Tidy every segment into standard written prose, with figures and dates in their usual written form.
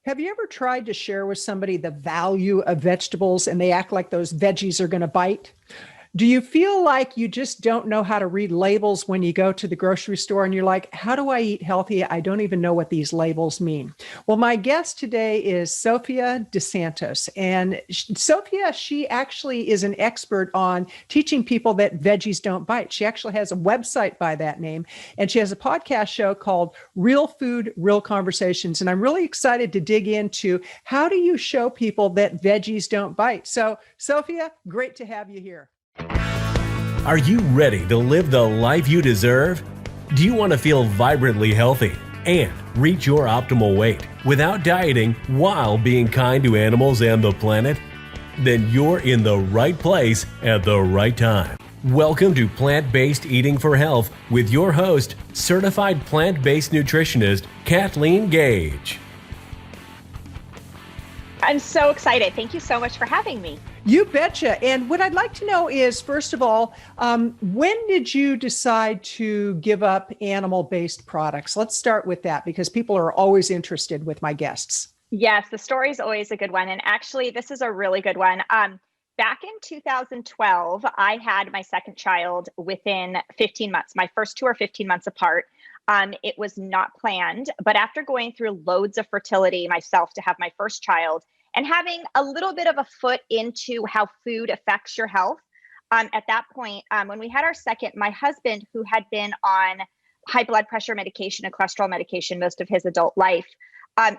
Have you ever tried to share with somebody the value of vegetables and they act like those veggies are going to bite? Do you feel like you just don't know how to read labels when you go to the grocery store and you're like, how do I eat healthy? I don't even know what these labels mean. Well, my guest today is Sophia DiSantis. And Sophia, she actually is an expert on teaching people that veggies don't bite. She actually has a website by that name, and she has a podcast show called Real Food, Real Conversations. And I'm really excited to dig into how do you show people that veggies don't bite? So, Sophia, great to have you here. Are you ready to live the life you deserve? Do you want to feel vibrantly healthy and reach your optimal weight without dieting while being kind to animals and the planet? Then you're in the right place at the right time. Welcome to Plant-Based Eating for Health with your host, certified plant-based nutritionist, Kathleen Gage. I'm so excited. Thank you so much for having me. You betcha. And what I'd like to know is, first of all, when did you decide to give up animal-based products? Let's start with that because people are always interested with my guests. Yes, the story is always a good one. And actually, this is a really good one. Back in 2012, I had my second child within 15 months. My first two are 15 months apart. It was not planned, but after going through loads of fertility myself to have my first child and having a little bit of a foot into how food affects your health, at that point, when we had our second, my husband, who had been on high blood pressure medication and cholesterol medication most of his adult life,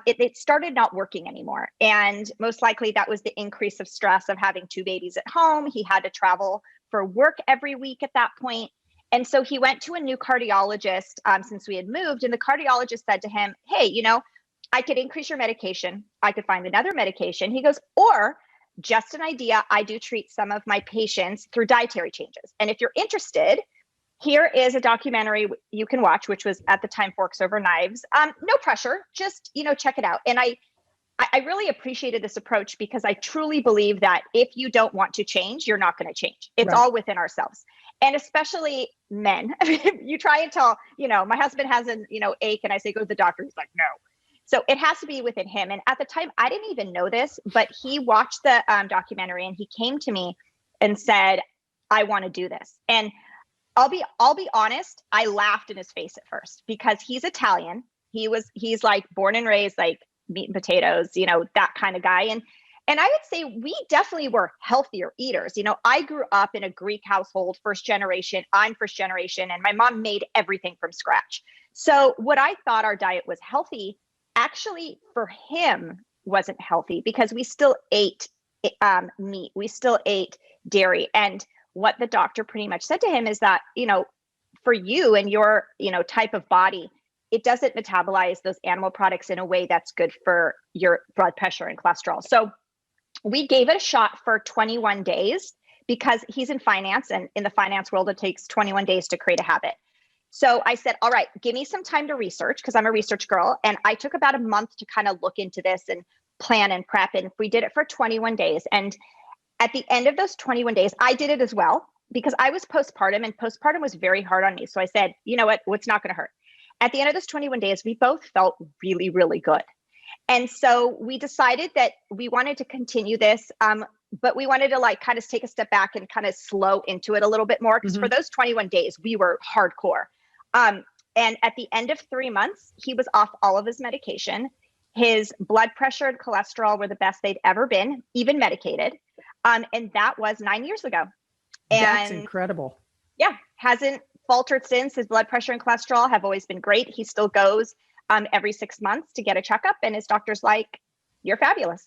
it started not working anymore. And most likely that was the increase of stress of having two babies at home. He had to travel for work every week at that point. And so he went to a new cardiologist since we had moved. And the cardiologist said to him, hey, I could increase your medication. I could find another medication. He goes, or just an idea, I do treat some of my patients through dietary changes. And if you're interested, here is a documentary you can watch, which was at the time Forks Over Knives. No pressure, just, check it out. And I really appreciated this approach because I truly believe that if you don't want to change, you're not going to change. It's all within ourselves. And especially men, you try and tell, my husband has an, ache and I say, go to the doctor. He's like, no. So it has to be within him. And at the time, I didn't even know this, but he watched the documentary and he came to me and said, I want to do this. And I'll be honest, I laughed in his face at first because he's Italian. He's like born and raised like meat and potatoes, that kind of guy. And I would say we definitely were healthier eaters. I grew up in a Greek household, first generation. I'm first generation, and my mom made everything from scratch. So what I thought our diet was healthy, actually for him wasn't healthy because we still ate meat. We still ate dairy. And what the doctor pretty much said to him is that, for you and your, type of body, it doesn't metabolize those animal products in a way that's good for your blood pressure and cholesterol. So we gave it a shot for 21 days because he's in finance, and in the finance world, it takes 21 days to create a habit. So I said, all right, give me some time to research because I'm a research girl. And I took about a month to kind of look into this and plan and prep. And we did it for 21 days. And at the end of those 21 days, I did it as well because I was postpartum and postpartum was very hard on me. So I said, you know what's not going to hurt? At the end of those 21 days, we both felt really, really good. And so we decided that we wanted to continue this, but we wanted to kind of take a step back and kind of slow into it a little bit more because for those 21 days, we were hardcore. And at the end of 3 months, he was off all of his medication. His blood pressure and cholesterol were the best they'd ever been, even medicated. And that was 9 years ago. And that's incredible. Yeah, hasn't faltered since. His blood pressure and cholesterol have always been great. He still goes every 6 months to get a checkup, and his doctor's like, you're fabulous.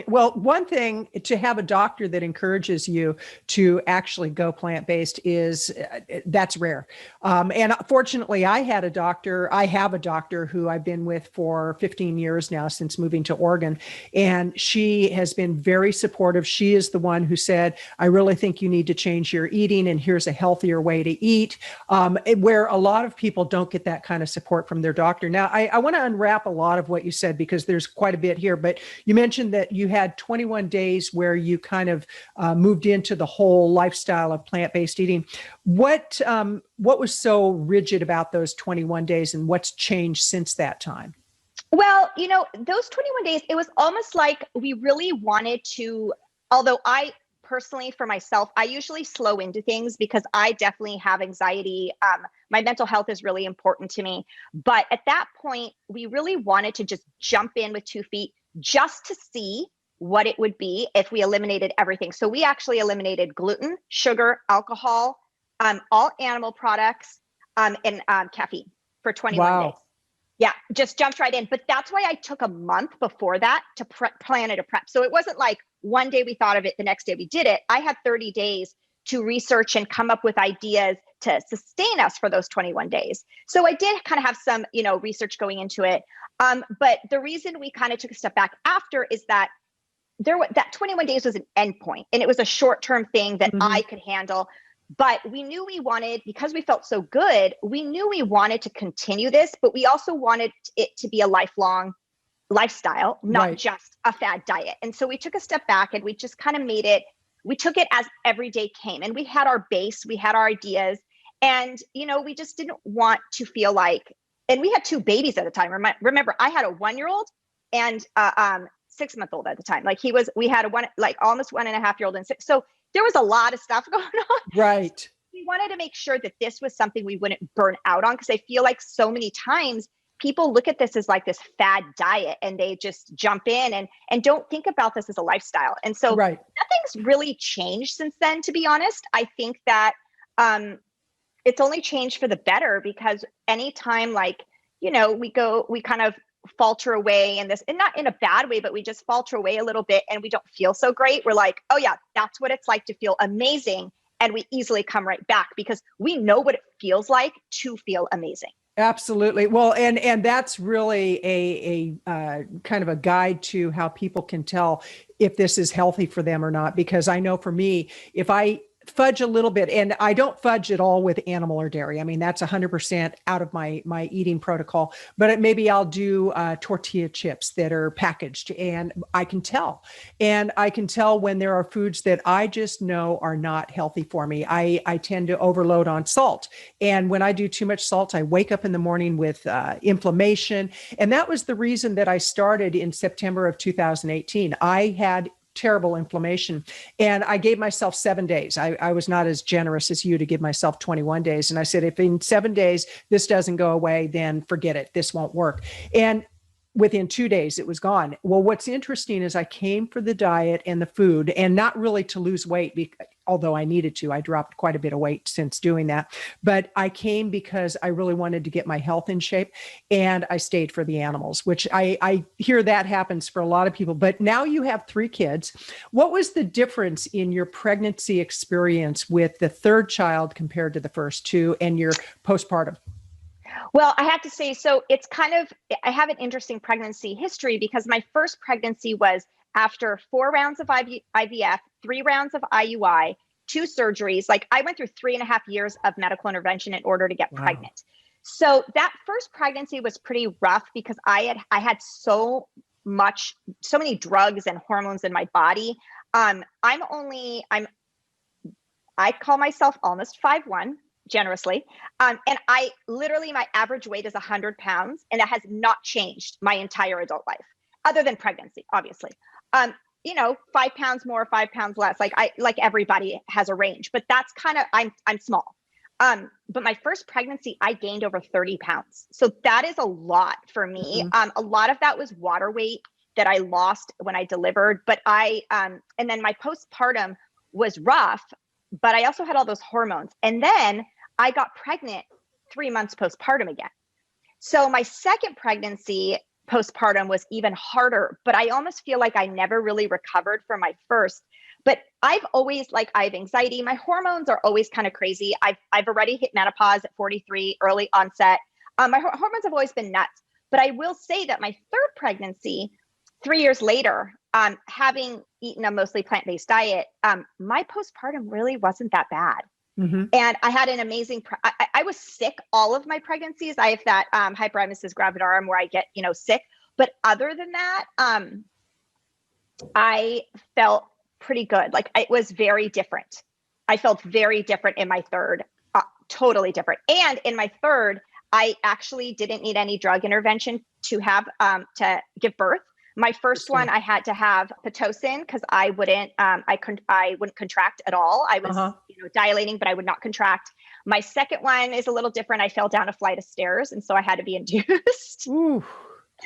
Well, one thing to have a doctor that encourages you to actually go plant-based is that's rare. And fortunately, I have a doctor who I've been with for 15 years now since moving to Oregon. And she has been very supportive. She is the one who said, I really think you need to change your eating and here's a healthier way to eat, where a lot of people don't get that kind of support from their doctor. Now, I want to unwrap a lot of what you said because there's quite a bit here, but you mentioned that you had 21 days where you kind of moved into the whole lifestyle of plant-based eating. What was so rigid about those 21 days and what's changed since that time? Well, those 21 days, it was almost like we really wanted to, although I personally, for myself, I usually slow into things because I definitely have anxiety. My mental health is really important to me. But at that point, we really wanted to just jump in with 2 feet just to see what it would be if we eliminated everything. So we actually eliminated gluten, sugar, alcohol, all animal products, and caffeine for 21 days. Wow. Yeah, just jumped right in. But that's why I took a month before that to plan it a prep. So it wasn't like one day we thought of it, the next day we did it. I had 30 days to research and come up with ideas to sustain us for those 21 days. So I did kind of have some, research going into it. But the reason we kind of took a step back after is that that 21 days was an endpoint, and it was a short-term thing that I could handle. But we knew we wanted, because we felt so good, we knew we wanted to continue this, but we also wanted it to be a lifelong lifestyle, not just a fad diet. And so we took a step back and we just kind of we took it as every day came. And we had our base, we had our ideas, and, we just didn't want to feel like, and we had 2 babies at the time. Remember, I had a 1-year-old and 6-month-old at the time. Like we had almost 1.5-year-old and 6. So there was a lot of stuff going on. Right. So we wanted to make sure that this was something we wouldn't burn out on, because I feel like so many times people look at this as like this fad diet and they just jump in and don't think about this as a lifestyle. And so nothing's really changed since then, to be honest. I think that it's only changed for the better, because anytime we kind of falter away and not in a bad way, but we just falter away a little bit and we don't feel so great. We're like, oh yeah, that's what it's like to feel amazing. And we easily come right back because we know what it feels like to feel amazing. Absolutely. Well, and that's really a kind of a guide to how people can tell if this is healthy for them or not. Because I know for me, if I fudge a little bit, and I don't fudge at all with animal or dairy. I mean, that's 100% out of my eating protocol, but maybe I'll do tortilla chips that are packaged, and I can tell when there are foods that I just know are not healthy for me. I tend to overload on salt. And when I do too much salt, I wake up in the morning with inflammation. And that was the reason that I started in September of 2018. I had terrible inflammation. And I gave myself 7 days. I was not as generous as you to give myself 21 days. And I said, if in 7 days this doesn't go away, then forget it. This won't work. And within 2 days, it was gone. Well, what's interesting is I came for the diet and the food, and not really to lose weight, although I needed to. I dropped quite a bit of weight since doing that. But I came because I really wanted to get my health in shape, and I stayed for the animals, which I hear that happens for a lot of people. But now you have 3 kids. What was the difference in your pregnancy experience with the 3rd child compared to the first 2 and your postpartum? Well, I have to say, so I have an interesting pregnancy history, because my first pregnancy was after 4 rounds of IVF, 3 rounds of IUI, 2 surgeries. Like, I went through 3.5 years of medical intervention in order to get pregnant. So that first pregnancy was pretty rough because I had so many drugs and hormones in my body. I call myself almost 5'1", generously. And my average weight is 100 pounds, and that has not changed my entire adult life, other than pregnancy, obviously. 5 pounds more, 5 pounds less. Like everybody has a range, but that's kind of, I'm small. But my first pregnancy, I gained over 30 pounds. So that is a lot for me. A lot of that was water weight that I lost when I delivered, but and then my postpartum was rough, but I also had all those hormones. And then I got pregnant 3 months postpartum again. So my second pregnancy postpartum was even harder, but I almost feel like I never really recovered from my first. But I have anxiety. My hormones are always kind of crazy. I've already hit menopause at 43, early onset. My hormones have always been nuts. But I will say that my 3rd pregnancy, 3 years later, having eaten a mostly plant-based diet, my postpartum really wasn't that bad. And I had an amazing, I was sick all of my pregnancies. I have that hyperemesis gravidarum where I get, sick. But other than that, I felt pretty good. Like, it was very different. I felt very different in my 3rd, totally different. And in my 3rd, I actually didn't need any drug intervention to have to give birth. My first one, I had to have Pitocin because I wouldn't contract at all. I was dilating, but I would not contract. My second one is a little different. I fell down a flight of stairs, and so I had to be induced. Ooh.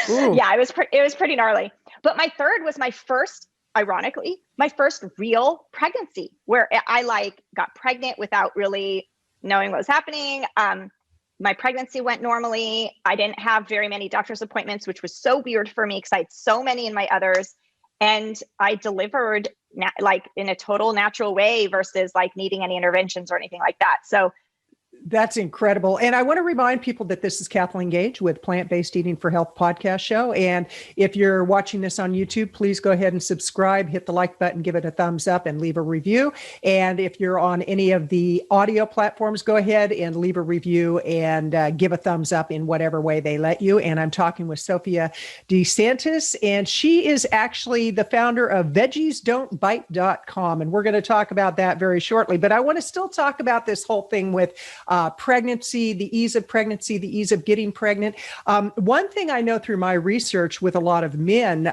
Ooh. Yeah, it was pretty gnarly. But my third was my first, ironically, my first real pregnancy, where I got pregnant without really knowing what was happening. My pregnancy went normally. I didn't have very many doctor's appointments, which was so weird for me because I had so many in my others. And I delivered in a total natural way versus needing any interventions or anything like that. So that's incredible. And I want to remind people that this is Kathleen Gage with Plant-Based Eating for Health podcast show. And if you're watching this on YouTube, please go ahead and subscribe, hit the like button, give it a thumbs up, and leave a review. And if you're on any of the audio platforms, go ahead and leave a review and give a thumbs up in whatever way they let you. And I'm talking with Sophia DiSantis, and she is actually the founder of veggiesdon'tbite.com. And we're going to talk about that very shortly. But I want to still talk about this whole thing with pregnancy, the ease of pregnancy, the ease of getting pregnant. One thing I know through my research with a lot of men,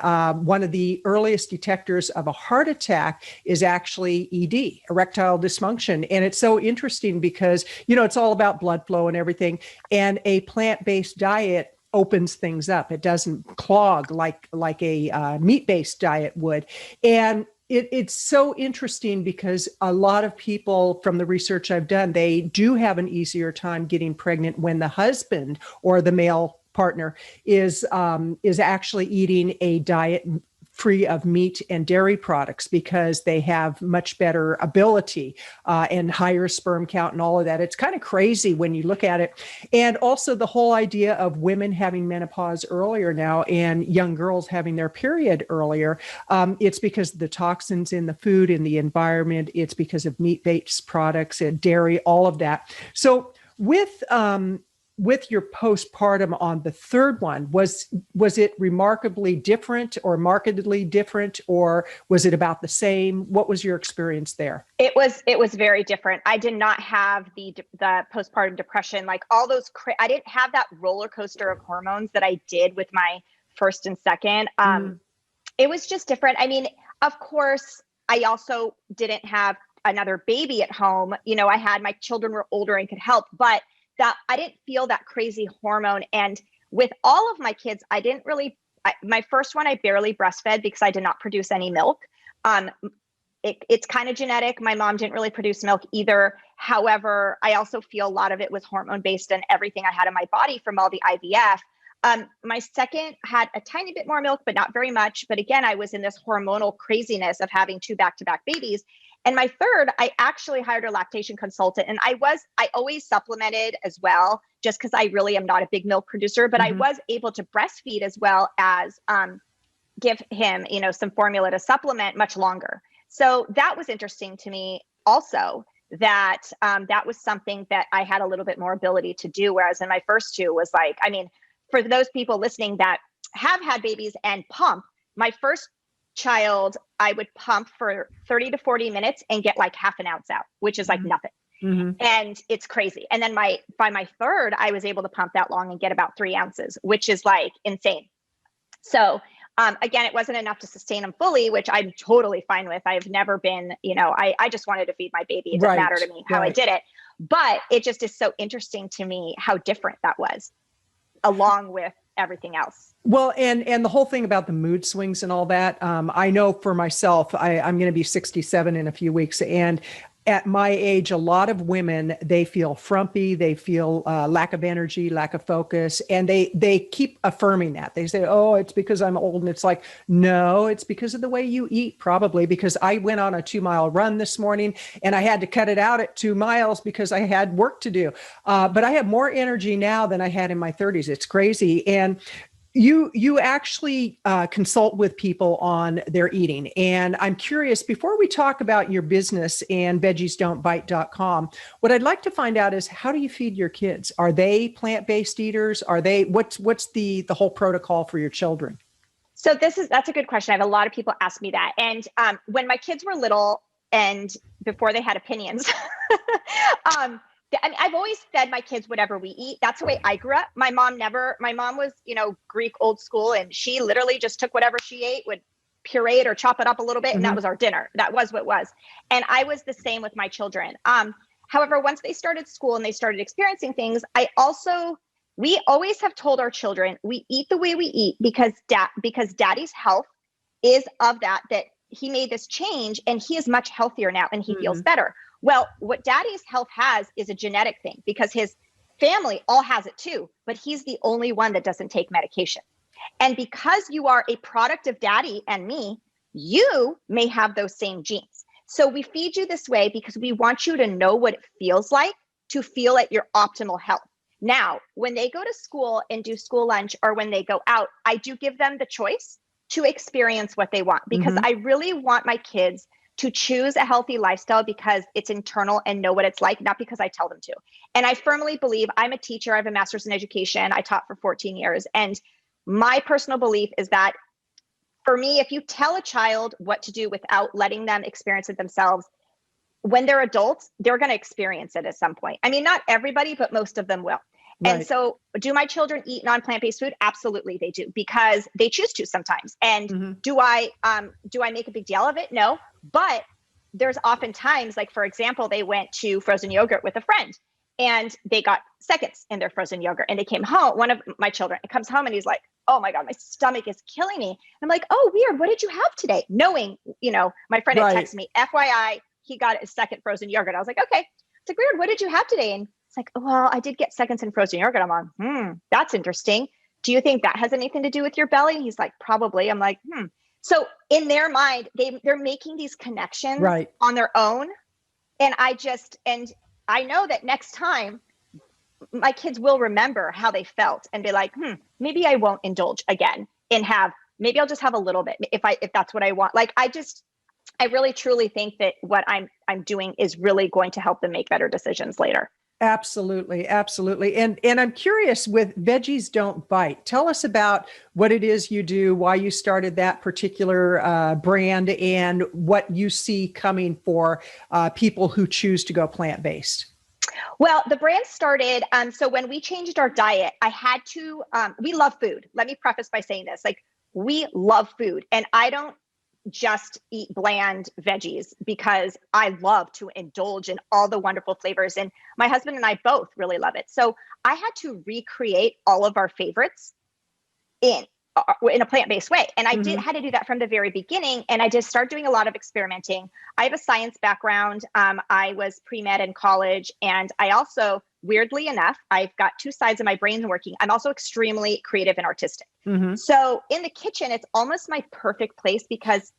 one of the earliest detectors of a heart attack is actually ED, erectile dysfunction. And it's so interesting because, it's all about blood flow and everything. And a plant-based diet opens things up. It doesn't clog like a meat-based diet would. And it's so interesting because a lot of people from the research I've done, they do have an easier time getting pregnant when the husband or the male partner is actually eating a diet free of meat and dairy products because they have much better ability and higher sperm count and all of that. It's kind of crazy when you look at it. And also the whole idea of women having menopause earlier now and young girls having their period earlier. It's because of the toxins in the food, in the environment. It's because of meat-based products and dairy, all of that. So with your postpartum on the third one, was it remarkably different or markedly different, or was it about the same? What was your experience there? It was very different. I did not have the postpartum depression, like all those. I didn't have that roller coaster of hormones that I did with my first and second. It was just different. I mean, of course, I also didn't have another baby at home. I had my children were older and could help, but that I didn't feel that crazy hormone. And with all of my kids, I didn't really, my first one, I barely breastfed because I did not produce any milk. It's kind of genetic. My mom didn't really produce milk either. However, I also feel a lot of it was hormone based and everything I had in my body from all the IVF. My second had a tiny bit more milk, but not very much. But again, I was in this hormonal craziness of having 2 back-to-back babies. And my third, I actually hired a lactation consultant, and I always supplemented as well, just because I really am not a big milk producer, but I was able to breastfeed as well as give him, some formula to supplement much longer. So that was interesting to me also, that that was something that I had a little bit more ability to do. Whereas in my first two was for those people listening that have had babies and pump, my first child, I would pump for 30 to 40 minutes and get half an ounce out, which is nothing. And it's crazy. And then by my third, I was able to pump that long and get about 3 ounces, which is insane. So again, it wasn't enough to sustain them fully, which I'm totally fine with. I've never been, I just wanted to feed my baby. It didn't matter to me how I did it, but it just is so interesting to me how different that was along with everything else. Well, and the whole thing about the mood swings and all that, I know for myself, I'm going to be 67 in a few weeks. And at my age, a lot of women, they feel frumpy, they feel lack of energy, lack of focus, and they keep affirming that. They say, oh, it's because I'm old. And it's no, it's because of the way you eat, probably, because I went on a 2-mile run this morning and I had to cut it out at 2 miles because I had work to do. But I have more energy now than I had in my 30s. It's crazy. And you actually consult with people on their eating. And I'm curious, before we talk about your business and veggiesdon'tbite.com, what I'd like to find out is, how do you feed your kids? Are they plant-based eaters? What's the whole protocol for your children? So that's a good question. I have a lot of people ask me that. And when my kids were little and before they had opinions, I mean, I've always fed my kids whatever we eat. That's the way I grew up. My mom was, Greek old school, and she literally just took whatever she ate, would puree it or chop it up a little bit. And that was our dinner. That was what it was. And I was the same with my children. However, once they started school and they started experiencing things, we always have told our children, we eat the way we eat because daddy's health is of that he made this change and he is much healthier now and he feels better. Well, what daddy's health has is a genetic thing because his family all has it too, but he's the only one that doesn't take medication. And because you are a product of daddy and me, you may have those same genes. So we feed you this way because we want you to know what it feels like to feel at your optimal health. Now, when they go to school and do school lunch or when they go out, I do give them the choice to experience what they want because I really want my kids to choose a healthy lifestyle because it's internal and know what it's like, not because I tell them to. And I firmly believe, I'm a teacher, I have a master's in education, I taught for 14 years. And my personal belief is that for me, if you tell a child what to do without letting them experience it themselves, when they're adults, they're going to experience it at some point. I mean, not everybody, but most of them will. Right. And so do my children eat non-plant-based food? Absolutely they do, because they choose to sometimes. And do I make a big deal of it? No, but there's often times, like, for example, they went to frozen yogurt with a friend and they got seconds in their frozen yogurt and they came home. One of my children comes home and he's like, oh my God, my stomach is killing me. And I'm like, oh, weird. What did you have today? Knowing, my friend had texted me, FYI, he got a second frozen yogurt. I was like, okay. It's like, weird. What did you have today? And it's like, well, I did get seconds in frozen yogurt. I'm on, that's interesting. Do you think that has anything to do with your belly? He's like, probably. I'm like, So in their mind, they're making these connections on their own. And I know that next time my kids will remember how they felt and be like, maybe I won't indulge again and maybe I'll just have a little bit if that's what I want. Like, I really truly think that what I'm doing is really going to help them make better decisions later. Absolutely. Absolutely. And I'm curious with Veggies Don't Bite. Tell us about what it is you do, why you started that particular brand, and what you see coming for people who choose to go plant-based. Well, the brand started, so when we changed our diet, I had to, we love food. Let me preface by saying this, like, we love food, and I don't just eat bland veggies because I love to indulge in all the wonderful flavors. And my husband and I both really love it. So I had to recreate all of our favorites in a plant-based way. And I had to do that from the very beginning. And I just started doing a lot of experimenting. I have a science background. I was pre-med in college. And I also, weirdly enough, I've got two sides of my brain working. I'm also extremely creative and artistic. So in the kitchen, it's almost my perfect place because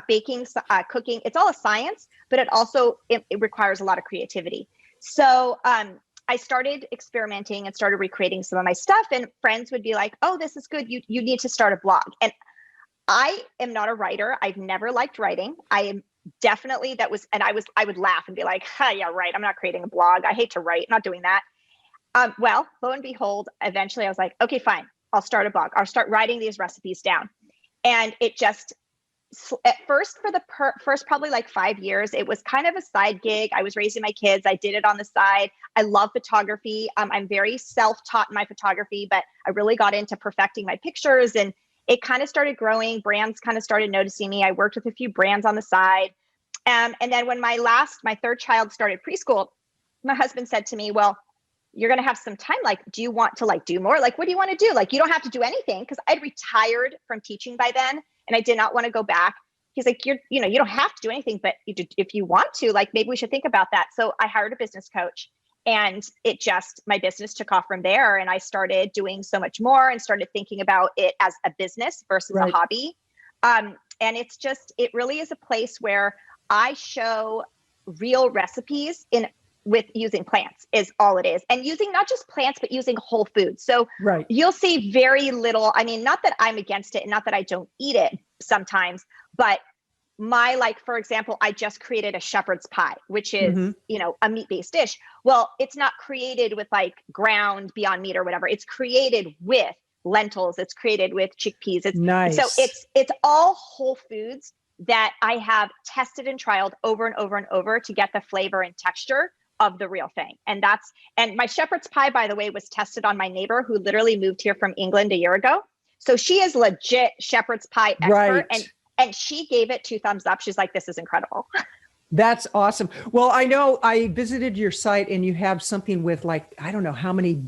baking, cooking, it's all a science, but it also, it requires a lot of creativity. So I started experimenting and started recreating some of my stuff, and friends would be like, oh, this is good. You need to start a blog. And I am not a writer. I've never liked writing. I am definitely, I would laugh and be like, yeah, right. I'm not creating a blog. I hate to write. I'm not doing that. Well, lo and behold, eventually I was like, okay, fine. I'll start a blog. I'll start writing these recipes down. And it just, at first, for the first probably like 5 years, it was kind of a side gig. I was raising my kids. I did it on the side. I love photography. I'm very self-taught in my photography, but I really got into perfecting my pictures, and it kind of started growing. Brands kind of started noticing me. I worked with a few brands on the side. And then when my third child started preschool, my husband said to me, well, you're going to have some time. Like, do you want to do more? Like, what do you want to do? Like, you don't have to do anything. Cause I'd retired from teaching by then, and I did not want to go back. He's like, you don't have to do anything, but if you want to, maybe we should think about that. So I hired a business coach, and my business took off from there. And I started doing so much more and started thinking about it as a business versus a hobby. And it really is a place where I show real recipes with using plants is all it is. And using not just plants, but using whole foods. So you'll see very little, not that I'm against it and not that I don't eat it sometimes, but for example, I just created a shepherd's pie, which is, a meat-based dish. Well, it's not created with ground Beyond Meat or whatever. It's created with lentils. It's created with chickpeas. It's nice. So it's all whole foods that I have tested and trialed over and over and over to get the flavor and texture of the real thing. And my shepherd's pie, by the way, was tested on my neighbor who literally moved here from England a year ago. So she is legit shepherd's pie expert. Right. And she gave it 2 thumbs up. She's like, this is incredible. That's awesome. Well, I know I visited your site and you have something with like, I don't know how many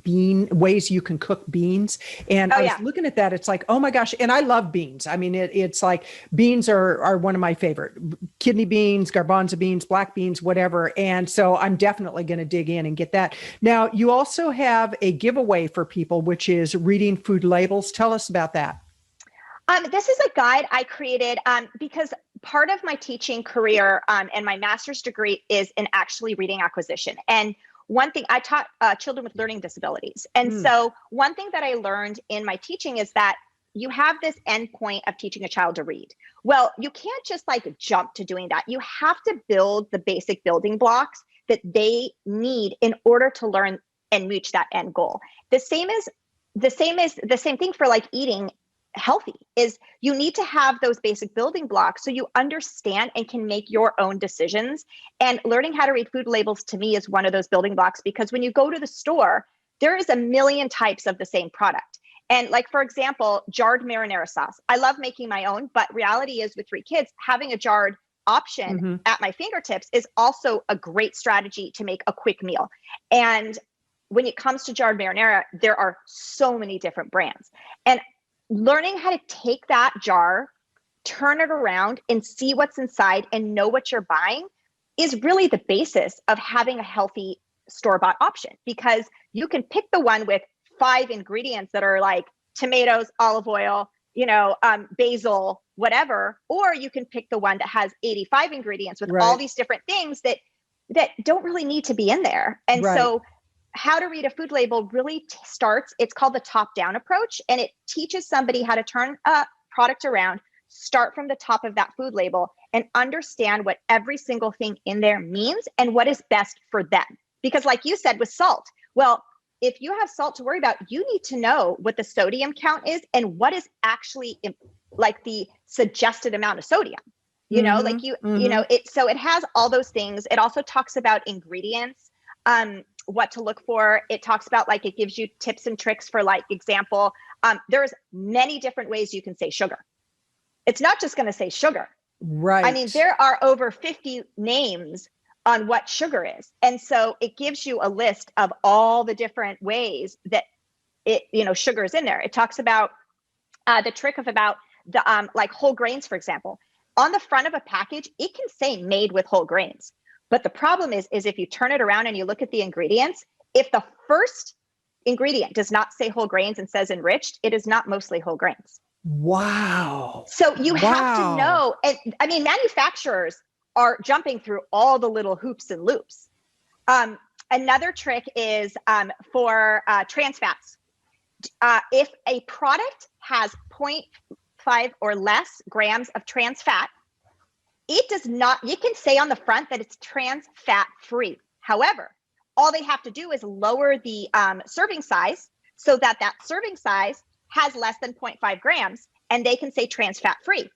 ways you can cook beans. And I was looking at that. It's like, oh my gosh. And I love beans. I mean, it's like beans are one of my favorite. Kidney beans, garbanzo beans, black beans, whatever. And so I'm definitely going to dig in and get that. Now, you also have a giveaway for people, which is reading food labels. Tell us about that. This is a guide I created because part of my teaching career and my master's degree is in actually reading acquisition. And one thing I taught children with learning disabilities. And so one thing that I learned in my teaching is that you have this endpoint of teaching a child to read. Well, you can't just like jump to doing that. You have to build the basic building blocks that they need in order to learn and reach that end goal. The same thing for like eating healthy is you need to have those basic building blocks so you understand and can make your own decisions. And learning how to read food labels to me is one of those building blocks, because when you go to the store, there is a million types of the same product. And like, for example, jarred marinara sauce. I love making my own, but reality is with 3 kids, having a jarred option at my fingertips is also a great strategy to make a quick meal. And when it comes to jarred marinara, there are so many different brands. And learning how to take that jar, turn it around and see what's inside and know what you're buying is really the basis of having a healthy store-bought option, because you can pick the one with 5 ingredients that are like tomatoes, olive oil, basil, whatever, or you can pick the one that has 85 ingredients with all these different things that don't really need to be in there. And so how to read a food label really starts, it's called the top-down approach, and it teaches somebody how to turn a product around, start from the top of that food label, and understand what every single thing in there means and what is best for them. Because like you said with salt, well, if you have salt to worry about, you need to know what the sodium count is and what is actually like the suggested amount of sodium. So it has all those things. It also talks about ingredients, what to look for. It talks about like, it gives you tips and tricks for like example, there's many different ways you can say sugar. It's not just going to say sugar. Right. I mean, there are over 50 names on what sugar is. And so it gives you a list of all the different ways that sugar is in there. It talks about the trick of about the like whole grains, for example. On the front of a package, it can say made with whole grains. But the problem is if you turn it around and you look at the ingredients, if the first ingredient does not say whole grains and says enriched, it is not mostly whole grains. Wow. So you have to know. And I mean, manufacturers are jumping through all the little hoops and loops. Another trick is for trans fats. If a product has 0.5 or less grams of trans fat, it does not, you can say on the front that it's trans fat free. However, all they have to do is lower the serving size so that serving size has less than 0.5 grams and they can say trans fat free,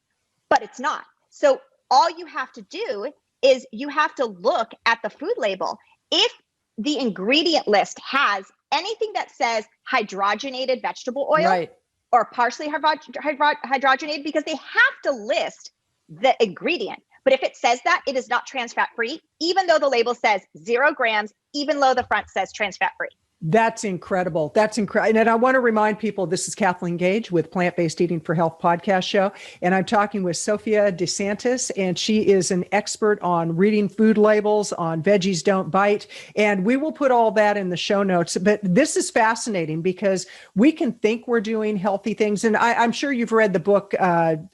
but it's not. So all you have to do is you have to look at the food label. If the ingredient list has anything that says hydrogenated vegetable oil or partially hydrogenated, because they have to list the ingredient. But if it says that, it is not trans fat free, even though the label says 0 grams, even though the front says trans fat free. That's incredible. That's incredible. And I want to remind people, this is Kathleen Gage with Plant-Based Eating for Health podcast show. And I'm talking with Sophia DiSantis, and she is an expert on reading food labels, on Veggies Don't Bite. And we will put all that in the show notes. But this is fascinating because we can think we're doing healthy things. And I'm sure you've read the book,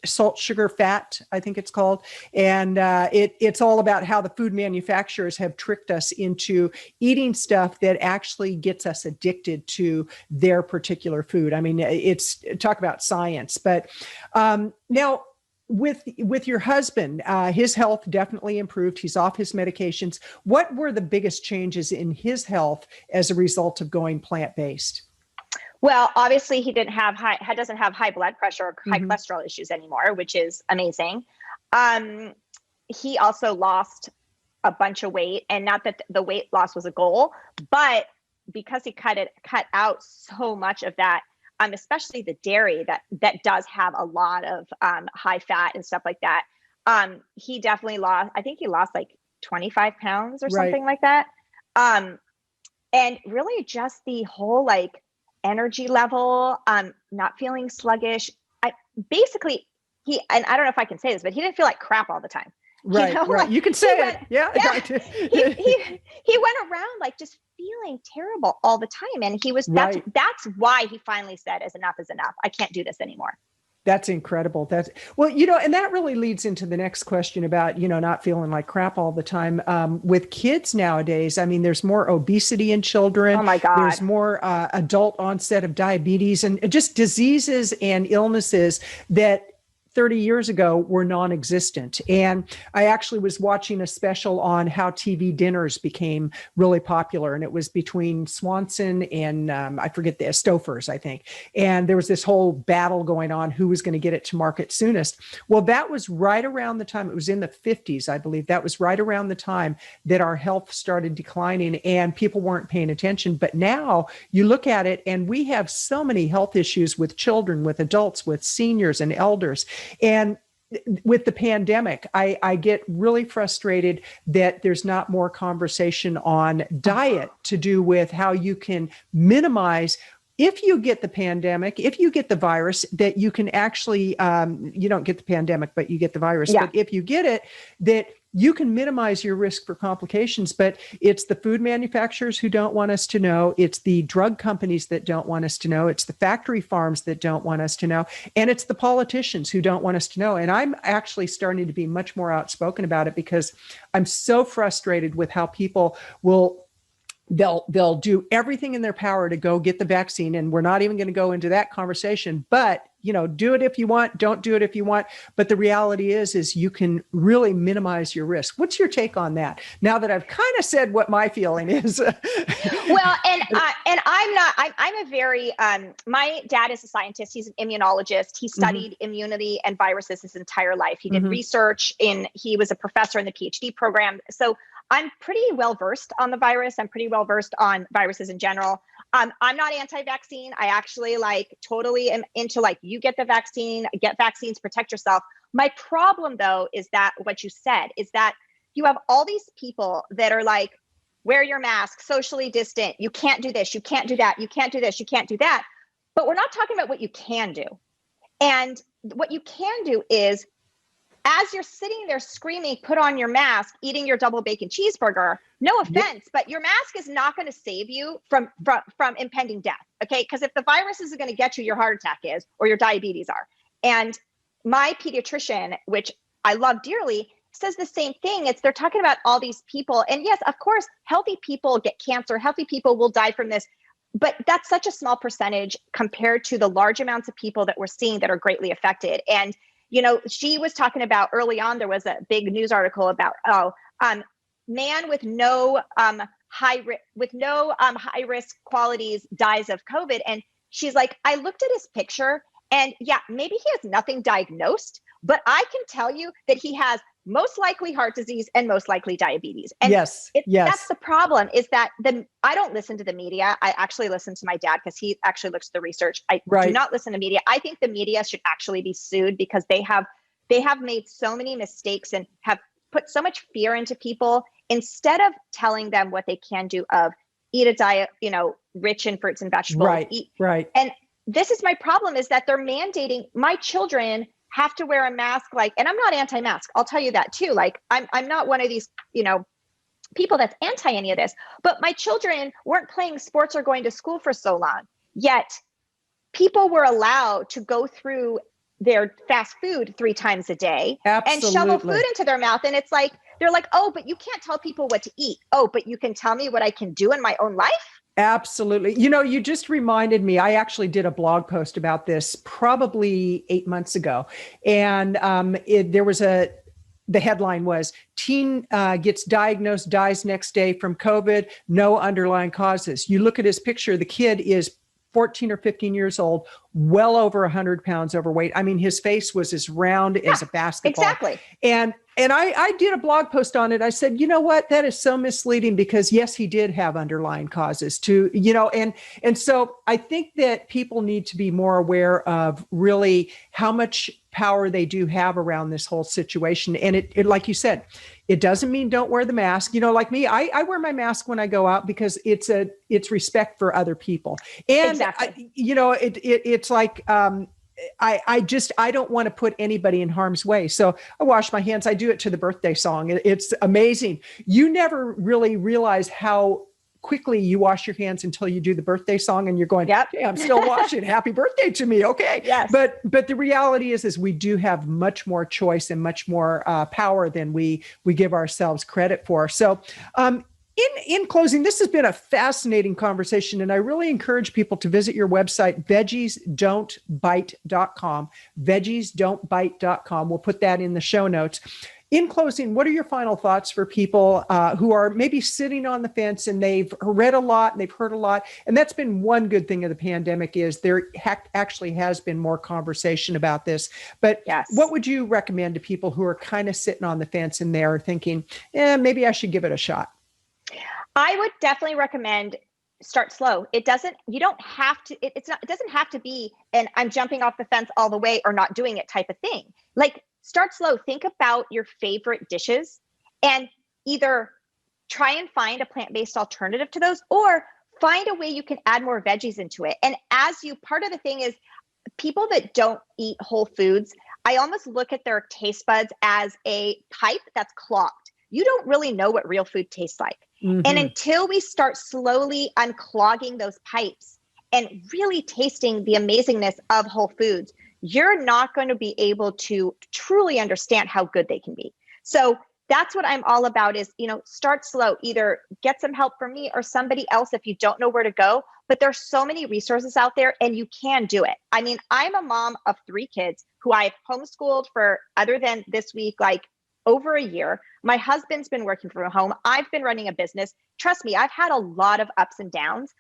Salt, Sugar, Fat, I think it's called. And it's all about how the food manufacturers have tricked us into eating stuff that actually gets us addicted to their particular food. I mean, it's talk about science, but now with your husband, his health definitely improved. He's off his medications. What were the biggest changes in his health as a result of going plant-based? Well, obviously he doesn't have high blood pressure or high cholesterol issues anymore, which is amazing. He also lost a bunch of weight, and not that the weight loss was a goal, but because he cut out so much of that, especially the dairy that does have a lot of high fat and stuff like that. He definitely lost, I think he lost like 25 pounds or something like that. And really just the whole like energy level, not feeling sluggish. Basically, and I don't know if I can say this, but he didn't feel like crap all the time. Right, right. Like, you can say it. Yeah. He went around like just feeling terrible all the time. And he was, that's why he finally said, enough is enough. I can't do this anymore. That's incredible. Well, and that really leads into the next question about, not feeling like crap all the time. With kids nowadays, I mean, there's more obesity in children. Oh my God. There's more adult onset of diabetes and just diseases and illnesses that 30 years ago were non-existent. And I actually was watching a special on how TV dinners became really popular. And it was between Swanson and I forget the Stouffer's, I think. And there was this whole battle going on who was going to get it to market soonest. Well, that was right around the time, it was in the 50s, I believe. That was right around the time that our health started declining and people weren't paying attention. But now you look at it and we have so many health issues with children, with adults, with seniors and elders. And with the pandemic, I get really frustrated that there's not more conversation on diet to do with how you can minimize, if you get the pandemic, if you get the virus, that you can actually, you don't get the pandemic, but you get the virus. Yeah. But if you get it, that you can minimize your risk for complications. But it's the food manufacturers who don't want us to know. It's the drug companies that don't want us to know. It's the factory farms that don't want us to know. And it's the politicians who don't want us to know. And I'm actually starting to be much more outspoken about it because I'm so frustrated with how people they'll do everything in their power to go get the vaccine. And we're not even going to go into that conversation, but do it if you want, don't do it if you want. But the reality is you can really minimize your risk. What's your take on that? Now that I've kind of said what my feeling is. Well, and I'm a very, my dad is a scientist. He's an immunologist. He studied immunity and viruses his entire life. He did research he was a professor in the PhD program. So I'm pretty well versed on the virus. I'm pretty well versed on viruses in general. I'm not anti-vaccine. I actually totally am into you get the vaccine, get vaccines, protect yourself. My problem though, is that what you said is that you have all these people that are like, wear your mask, socially distant. You can't do this. You can't do that. You can't do this. You can't do that. But we're not talking about what you can do. And what you can do is, as you're sitting there screaming, put on your mask, eating your double bacon cheeseburger, no offense, but your mask is not going to save you from impending death. Okay. Because if the virus is going to get you, your heart attack is, or your diabetes are. And my pediatrician, which I love dearly, says the same thing. They're talking about all these people. And yes, of course, healthy people get cancer. Healthy people will die from this. But that's such a small percentage compared to the large amounts of people that we're seeing that are greatly affected. And she was talking about early on, there was a big news article about, man with no high risk qualities dies of COVID. And she's like, I looked at his picture and yeah, maybe he has nothing diagnosed, but I can tell you that he has most likely heart disease and most likely diabetes. And yes. That's the problem is that I don't listen to the media. I actually listen to my dad because he actually looks at the research. I do not listen to media. I think the media should actually be sued because they have made so many mistakes and have put so much fear into people instead of telling them what they can do of eat a diet, rich in fruits and vegetables. Right. And this is my problem is that they're mandating my children have to wear a mask, and I'm not anti-mask. I'll tell you that too. I'm not one of these, people that's anti any of this, but my children weren't playing sports or going to school for so long. Yet people were allowed to go through their fast food 3 times a day and shovel food into their mouth. And it's they're like, oh, but you can't tell people what to eat. Oh, but you can tell me what I can do in my own life. Absolutely. You just reminded me, I actually did a blog post about this probably 8 months ago. And the headline was, teen gets diagnosed, dies next day from COVID, no underlying causes. You look at his picture, the kid is 14 or 15 years old, well over 100 pounds overweight. I mean, his face was as round as a basketball. Exactly. And And I did a blog post on it. I said, you know what, that is so misleading because yes, he did have underlying causes to, and so I think that people need to be more aware of really how much power they do have around this whole situation. And it like you said, it doesn't mean don't wear the mask. Like me, I wear my mask when I go out because it's respect for other people. And exactly. It's like, I don't want to put anybody in harm's way. So I wash my hands. I do it to the birthday song. It's amazing. You never really realize how quickly you wash your hands until you do the birthday song and you're going, yep. Hey, I'm still washing. Happy birthday to me. Okay. Yes. But the reality is we do have much more choice and much more power than we give ourselves credit for. So, in closing, this has been a fascinating conversation, and I really encourage people to visit your website, veggiesdon'tbite.com, veggiesdon'tbite.com. We'll put that in the show notes. In closing, what are your final thoughts for people who are maybe sitting on the fence and they've read a lot and they've heard a lot? And that's been one good thing of the pandemic is there actually has been more conversation about this. But yes. What would you recommend to people who are kind of sitting on the fence and they're thinking, maybe I should give it a shot? I would definitely recommend start slow. It doesn't have to be an I'm jumping off the fence all the way or not doing it type of thing. Like start slow. Think about your favorite dishes and either try and find a plant-based alternative to those or find a way you can add more veggies into it. And part of the thing is people that don't eat whole foods, I almost look at their taste buds as a pipe that's clogged. You don't really know what real food tastes like. Mm-hmm. And until we start slowly unclogging those pipes and really tasting the amazingness of whole foods, you're not going to be able to truly understand how good they can be. So that's what I'm all about is, start slow, either get some help from me or somebody else if you don't know where to go. But there's so many resources out there and you can do it. I mean, I'm a mom of 3 kids who I've homeschooled for, other than this week, like over a year. My husband's been working from home. I've been running a business. Trust me, I've had a lot of ups and downs.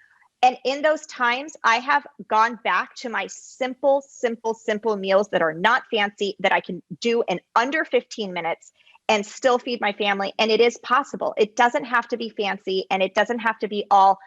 And in those times, I have gone back to my simple meals that are not fancy, that I can do in under 15 minutes and still feed my family. And it is possible. It doesn't have to be fancy and it doesn't have to be all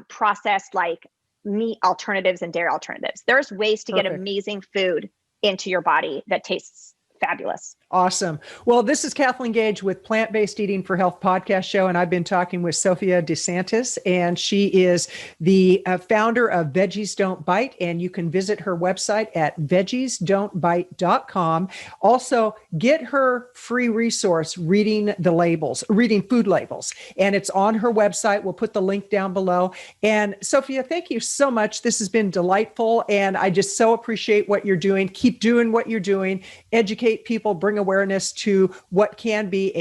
processed like meat alternatives and dairy alternatives. There's ways to get amazing food into your body that tastes fabulous. Awesome. Well, this is Kathleen Gage with Plant-Based Eating for Health podcast show, and I've been talking with Sophia DiSantis, and she is the founder of Veggies Don't Bite, and you can visit her website at veggiesdon'tbite.com. Also, get her free resource, reading food labels, and it's on her website. We'll put the link down below. And Sophia, thank you so much. This has been delightful, and I just so appreciate what you're doing. Keep doing what you're doing. Educate people, bring awareness to what can be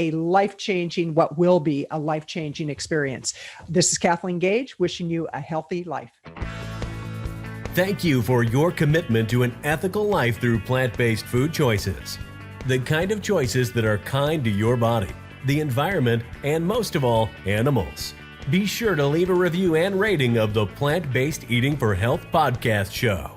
what will be a life-changing experience. This is Kathleen Gage, wishing you a healthy life. Thank you for your commitment to an ethical life through plant-based food choices. The kind of choices that are kind to your body, the environment, and most of all, animals. Be sure to leave a review and rating of the Plant-Based Eating for Health podcast show.